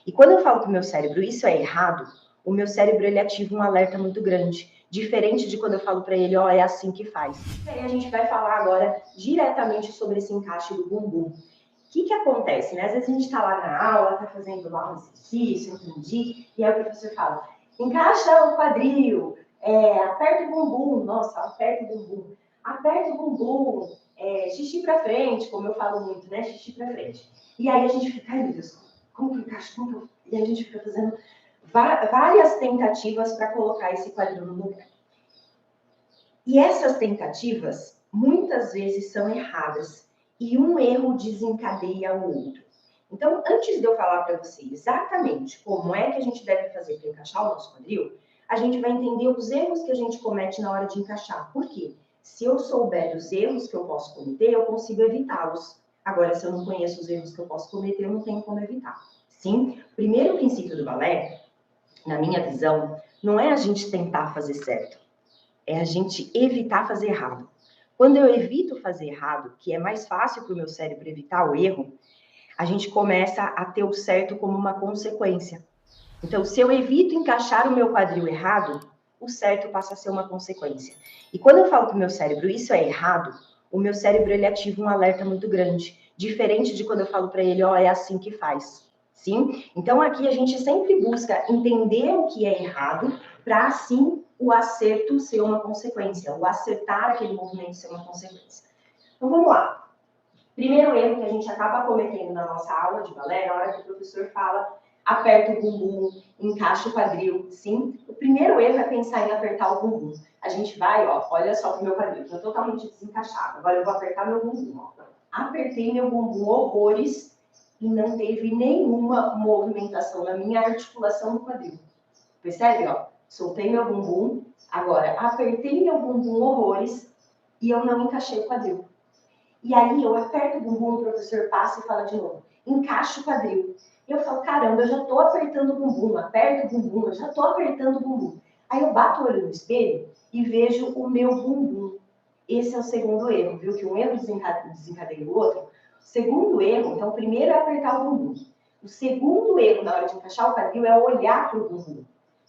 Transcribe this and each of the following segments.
E quando eu falo para o meu cérebro, isso é errado, o meu cérebro ele ativa um alerta muito grande, diferente de quando eu falo para ele, ó, é assim que faz. E aí a gente vai falar agora diretamente sobre esse encaixe do bumbum. O que acontece, né? Às vezes a gente está lá na aula, está fazendo lá um exercício, entendi, e aí o professor fala, encaixa o quadril, aperta o bumbum, nossa, aperta o bumbum, xixi para frente, como eu falo muito, né? Xixi para frente. E aí a gente fica, ai meu Deus, como que encaixa? E aí a gente fica fazendo várias tentativas para colocar esse quadril no lugar. E essas tentativas, muitas vezes, são erradas. E um erro desencadeia o outro. Então, antes de eu falar para você exatamente como é que a gente deve fazer para encaixar o nosso quadril, a gente vai entender os erros que a gente comete na hora de encaixar. Por quê? Se eu souber dos erros que eu posso cometer, eu consigo evitá-los. Agora, se eu não conheço os erros que eu posso cometer, eu não tenho como evitar. Sim? O primeiro princípio do balé, na minha visão, não é a gente tentar fazer certo. É a gente evitar fazer errado. Quando eu evito fazer errado, que é mais fácil para o meu cérebro evitar o erro, a gente começa a ter o certo como uma consequência. Então, se eu evito encaixar o meu quadril errado, o certo passa a ser uma consequência. E quando eu falo para o meu cérebro, isso é errado, o meu cérebro ele ativa um alerta muito grande, diferente de quando eu falo para ele, ó, é assim que faz. Sim? Então, aqui a gente sempre busca entender o que é errado, para assim o acerto ser uma consequência, o acertar aquele movimento ser uma consequência. Então, vamos lá. Primeiro erro que a gente acaba cometendo na nossa aula de balé, na hora que o professor fala, aperta o bumbum, encaixa o quadril, sim? O primeiro erro é pensar em apertar o bumbum. A gente vai, ó, olha só pro meu quadril, tá totalmente desencaixado. Agora eu vou apertar meu bumbum, ó. Apertei meu bumbum horrores e não teve nenhuma movimentação na minha articulação do quadril. Percebe, ó? Soltei meu bumbum, agora apertei meu bumbum horrores e eu não encaixei o quadril. E aí eu aperto o bumbum, o professor passa e fala de novo, encaixa o quadril. E eu falo, caramba, eu já tô apertando o bumbum, aperto o bumbum, eu já tô apertando o bumbum. Aí eu bato o olho no espelho e vejo o meu bumbum. Esse é o segundo erro, viu? Que um erro desencadeia o outro. O segundo erro, então o primeiro é apertar o bumbum. O segundo erro na hora de encaixar o quadril é olhar para o bumbum.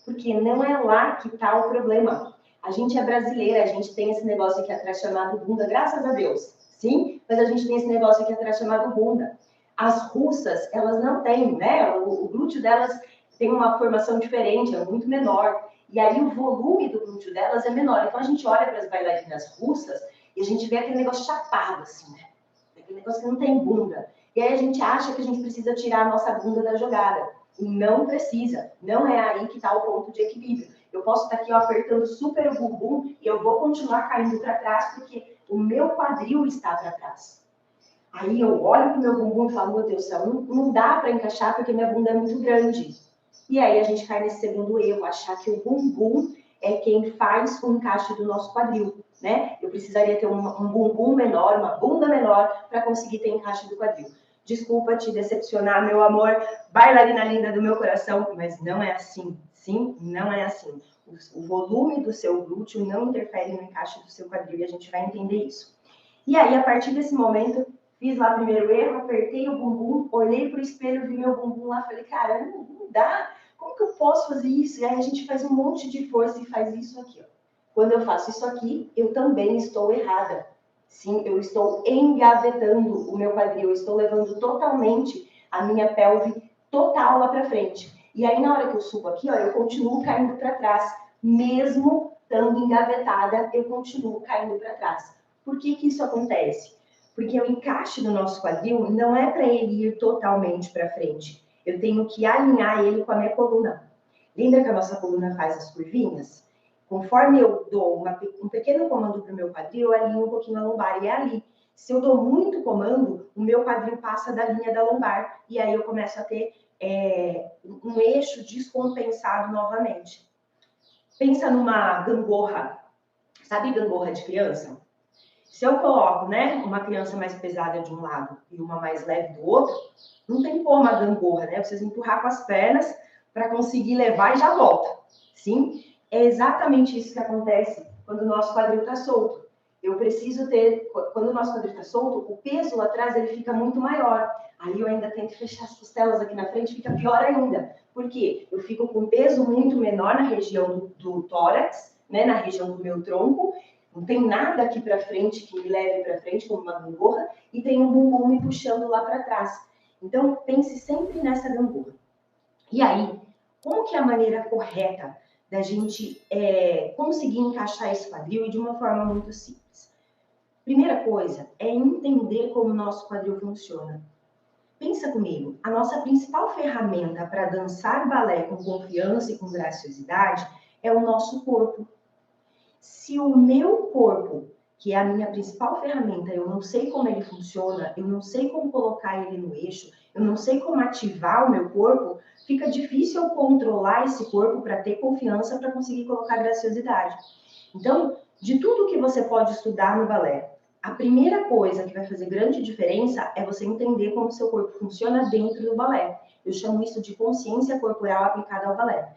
Porque não é lá que está o problema. A gente é brasileira, a gente tem esse negócio aqui atrás chamado bunda, graças a Deus. Sim, mas a gente tem esse negócio aqui atrás chamado bunda. As russas, elas não têm, né? O glúteo delas tem uma formação diferente, é muito menor. E aí o volume do glúteo delas é menor. Então a gente olha para as bailarinas russas e a gente vê aquele negócio chapado, assim, né? Aquele negócio que não tem bunda. E aí a gente acha que a gente precisa tirar a nossa bunda da jogada. E não precisa. Não é aí que está o ponto de equilíbrio. Eu posso estar aqui ó, apertando super o bumbum e eu vou continuar caindo para trás porque o meu quadril está para trás. Aí eu olho para o meu bumbum e falo, meu Deus do céu, não dá para encaixar porque minha bunda é muito grande. E aí a gente cai nesse segundo erro, achar que o bumbum é quem faz o encaixe do nosso quadril, né? Eu precisaria ter um bumbum menor, uma bunda menor, para conseguir ter encaixe do quadril. Desculpa te decepcionar, meu amor, bailarina linda do meu coração, mas não é assim, sim? Não é assim. O volume do seu glúteo não interfere no encaixe do seu quadril e a gente vai entender isso. E aí, a partir desse momento, fiz lá o primeiro erro, apertei o bumbum, olhei para o espelho, vi meu bumbum lá, falei, cara, não dá, como que eu posso fazer isso? E aí a gente faz um monte de força e faz isso aqui, ó. Quando eu faço isso aqui, eu também estou errada. Sim, eu estou engavetando o meu quadril, eu estou levando totalmente a minha pelve total lá para frente. E aí, na hora que eu subo aqui, ó, eu continuo caindo para trás. Mesmo estando engavetada, eu continuo caindo para trás. Por que que isso acontece? Porque o encaixe do nosso quadril não é para ele ir totalmente para frente. Eu tenho que alinhar ele com a minha coluna. Lembra que a nossa coluna faz as curvinhas? Conforme eu dou um pequeno comando para o meu quadril, eu alinho um pouquinho a lombar e é ali. Se eu dou muito comando, o meu quadril passa da linha da lombar e aí eu começo a ter um eixo descompensado novamente. Pensa numa gangorra. Sabe gangorra de criança? Se eu coloco, né, uma criança mais pesada de um lado e uma mais leve do outro, não tem como a gangorra, né? Vocês empurrar com as pernas para conseguir levar e já volta. Sim? É exatamente isso que acontece quando o nosso quadril está solto. eu preciso ter, quando o nosso quadril está solto, o peso lá atrás ele fica muito maior. Aí eu ainda tento fechar as costelas aqui na frente, fica pior ainda. Por quê? Eu fico com peso muito menor na região do tórax, né, na região do meu tronco. Não tem nada aqui para frente que me leve para frente, como uma gangorra, e tem um bumbum me puxando lá para trás. Então, pense sempre nessa gangorra. E aí, como que é a maneira correta da gente conseguir encaixar esse quadril e de uma forma muito simples? Primeira coisa é entender como o nosso quadril funciona. Pensa comigo, a nossa principal ferramenta para dançar balé com confiança e com graciosidade é o nosso corpo. Se o meu corpo, que é a minha principal ferramenta, eu não sei como ele funciona, eu não sei como colocar ele no eixo, eu não sei como ativar o meu corpo, fica difícil eu controlar esse corpo para ter confiança para conseguir colocar graciosidade. Então, de tudo que você pode estudar no balé, a primeira coisa que vai fazer grande diferença é você entender como o seu corpo funciona dentro do balé. Eu chamo isso de consciência corporal aplicada ao balé.